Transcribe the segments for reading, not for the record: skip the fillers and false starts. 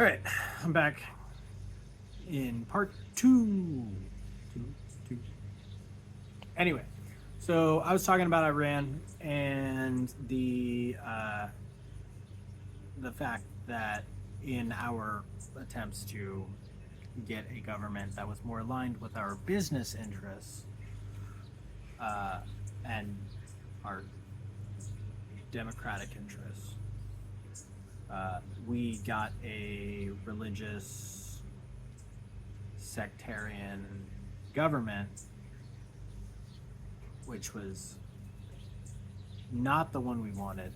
All right, I'm back in part two. Two, two. Anyway, so I was talking about Iran and the fact that in our attempts to get a government that was more aligned with our business interests uh, and our democratic interests, we got a religious sectarian government, which was not the one we wanted.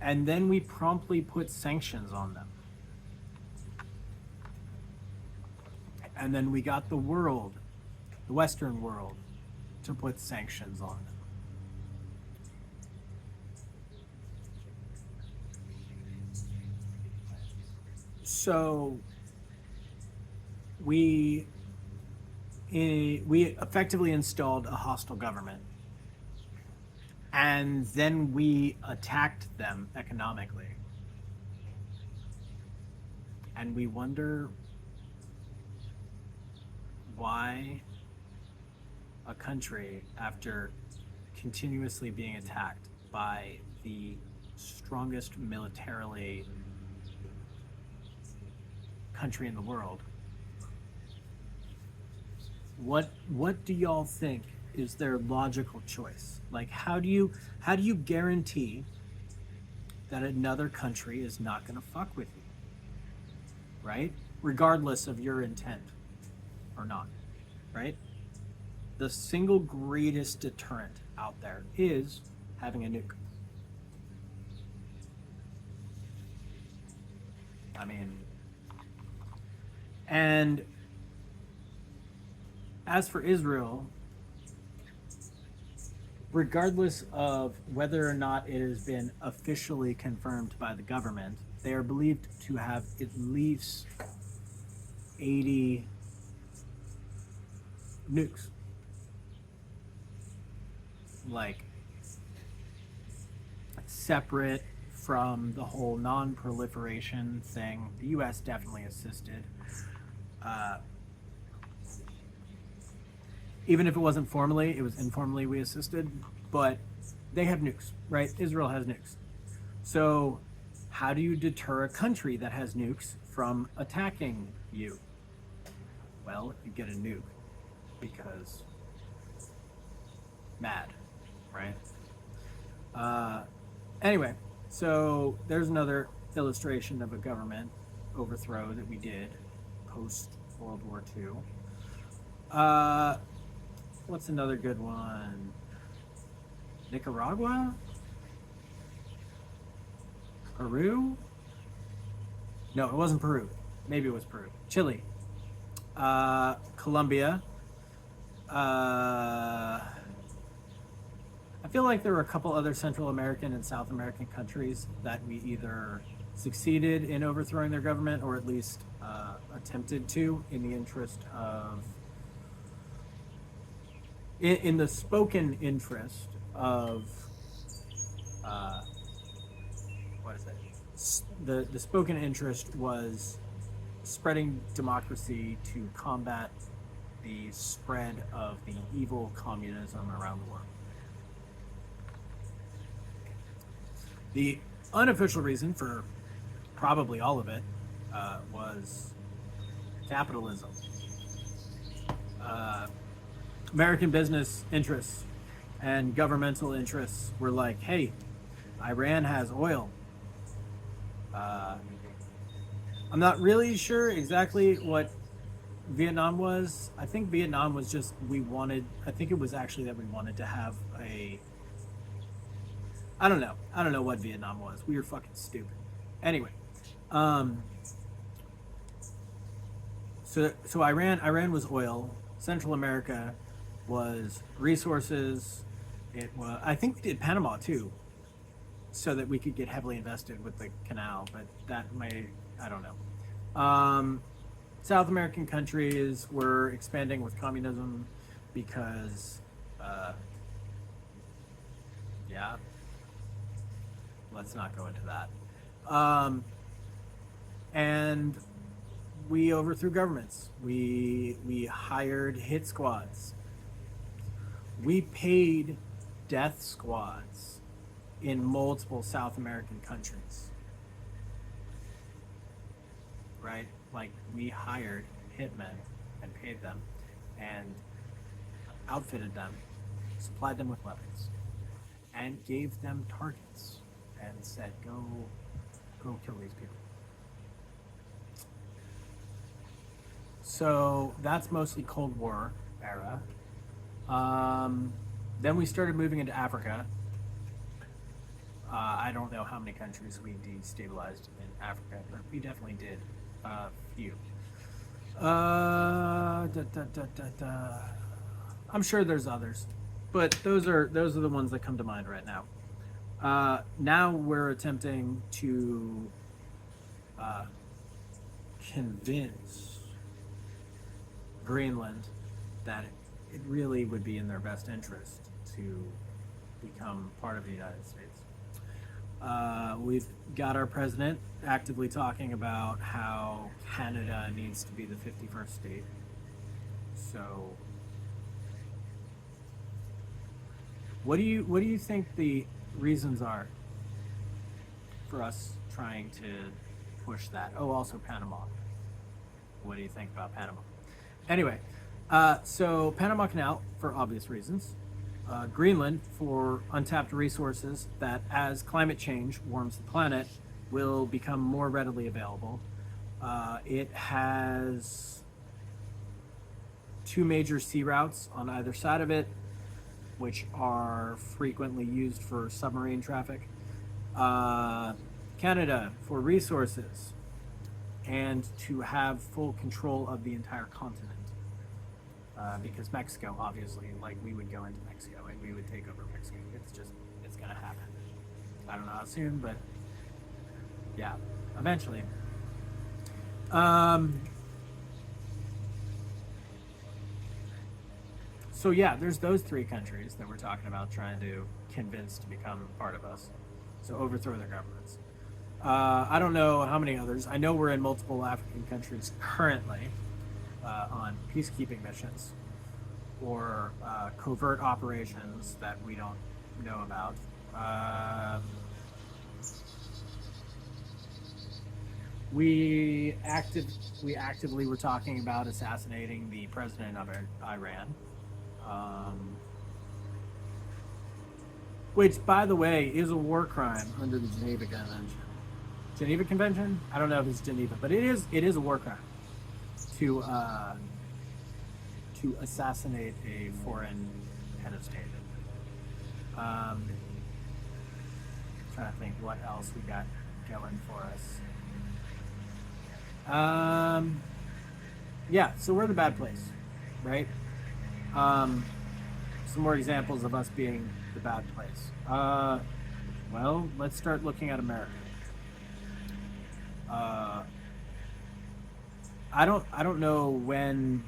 And then we promptly put sanctions on them. And then we got the world, the Western world, to put sanctions on them. So we we effectively installed a hostile government, and then we attacked them economically. And we wonder why a country, after continuously being attacked by the strongest militarily country in the world, what do y'all think is their logical choice? Like, how do you guarantee that another country is not going to fuck with you, right? Regardless of your intent or not, right? The single greatest deterrent out there is having a nuke. I mean, and as for Israel, regardless of whether or not it has been officially confirmed by the government, they are believed to have at least 80 nukes. Like, separate from the whole non-proliferation thing. The U.S. definitely assisted. Even if it wasn't formally, it was informally we assisted. But they have nukes, right? Israel has nukes. So how do you deter a country that has nukes from attacking you? Well, you get a nuke because mad, right? Anyway, so there's another illustration of a government overthrow that we did post World War II. What's another good one? Nicaragua? Peru? No, it wasn't Peru. Maybe it was Peru. Chile. Colombia. I feel like there were a couple other Central American and South American countries that we either succeeded in overthrowing their government or at least attempted to in the interest of, in the spoken interest of, what is it? The spoken interest was spreading democracy to combat the spread of the evil communism around the world. The unofficial reason for probably all of it was capitalism. American business interests and governmental interests were like, hey, Iran has oil. I'm not really sure exactly what Vietnam was. I think Vietnam was just, I think it was actually that we wanted to have I don't know. I don't know what Vietnam was. We were fucking stupid. Anyway, so Iran was oil. Central America was resources. It was, I think we did Panama too, so that we could get heavily invested with the canal. But that may, I don't know. South American countries were expanding with communism because, yeah. Let's not go into that. And we overthrew governments. We hired hit squads. We paid death squads in multiple South American countries. Right? Like, we hired hitmen and paid them and outfitted them, supplied them with weapons, and gave them targets and said, go kill these people. So that's mostly Cold War era. Then we started moving into Africa. I don't know how many countries we destabilized in Africa, but we definitely did a few. I'm sure there's others, but those are the ones that come to mind right now. Now we're attempting to convince Greenland that it really would be in their best interest to become part of the United States. We've got our president actively talking about how Canada needs to be the 51st state. So, what do you think the reasons are for us trying to push that? Oh, also Panama. What do you think about Panama? Anyway, so Panama Canal for obvious reasons. Greenland for untapped resources that, as climate change warms the planet, will become more readily available. It has two major sea routes on either side of it, which are frequently used for submarine traffic. Canada for resources, and to have full control of the entire continent. Because Mexico, obviously, like, we would go into Mexico and we would take over Mexico. It's gonna happen. I don't know how soon, but yeah, eventually. So yeah, there's those three countries that we're talking about trying to convince to become part of us. So overthrow their governments. I don't know how many others. I know we're in multiple African countries currently on peacekeeping missions or covert operations that we don't know about. We actively were talking about assassinating the president of Iran. Which, by the way, is a war crime under the Geneva Convention. Geneva Convention? I don't know if it's Geneva, but it is a war crime to assassinate a foreign head of state. Trying to think what else we got going for us. Yeah, so we're in a bad place, right? Some more examples of us being the bad place. Well, let's start looking at America. I don't know when,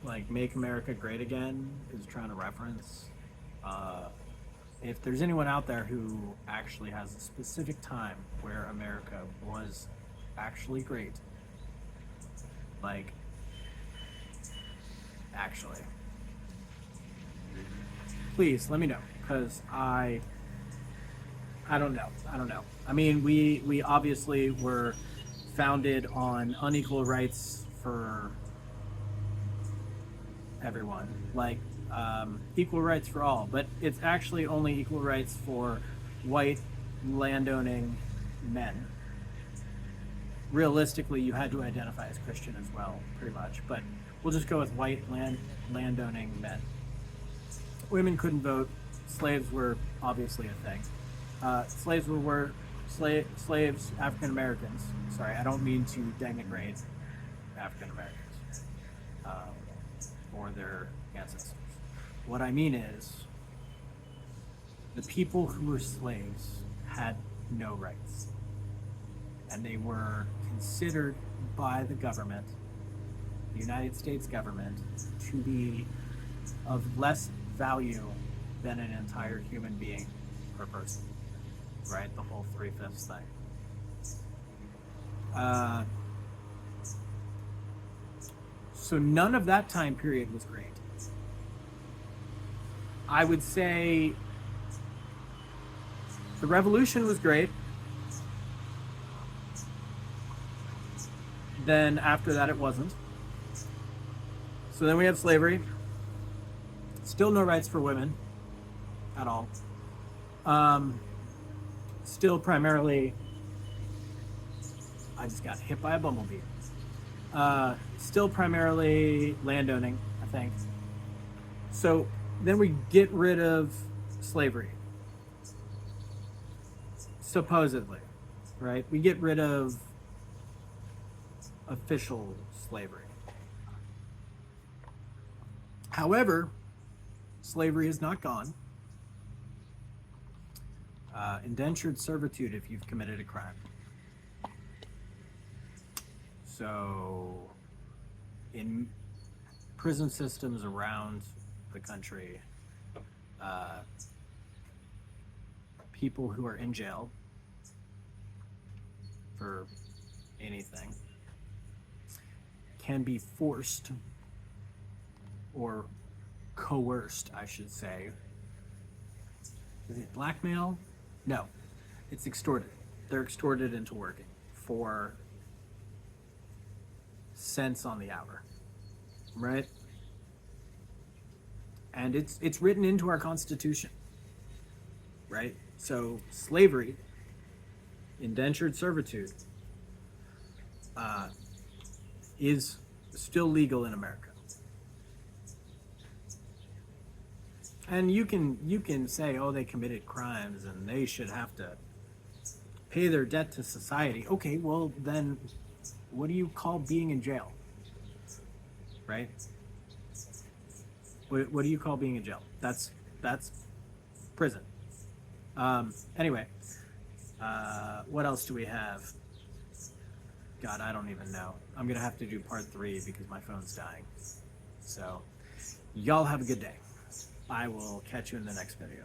like, Make America Great Again is trying to reference. If there's anyone out there who actually has a specific time where America was actually great, like, actually, please let me know, because I don't know. I mean, we obviously were founded on unequal rights for everyone, like equal rights for all, but it's actually only equal rights for white landowning men. Realistically, you had to identify as Christian as well, pretty much, but we'll just go with white landowning men. Women couldn't vote. Slaves were obviously a thing. Slaves were slaves, African Americans. Sorry, I don't mean to denigrate African Americans or their ancestors. What I mean is, the people who were slaves had no rights, and they were considered by the government, the United States government, to be of less value than an entire human being per person, right? The whole 3/5 thing. Uh, so none of that time period was great. I would say the revolution was great. Then after that, it wasn't. So then we have slavery. Still no rights for women at all. Still primarily, I just got hit by a bumblebee. Still primarily landowning, I think. So then we get rid of slavery. Supposedly, right? We get rid of official slavery. However, slavery is not gone. Indentured servitude if you've committed a crime. So, in prison systems around the country, people who are in jail for anything can be forced or coerced, I should say. Is it blackmail? No, it's extorted. They're extorted into working for cents on the hour, right? And it's written into our Constitution, right? So slavery, indentured servitude, is still legal in America. And you can say, oh, they committed crimes and they should have to pay their debt to society. Okay, well then, what do you call being in jail? Right? What do you call being in jail? That's prison. Anyway, what else do we have? God, I don't even know. I'm gonna have to do part 3 because my phone's dying. So, y'all have a good day. I will catch you in the next video.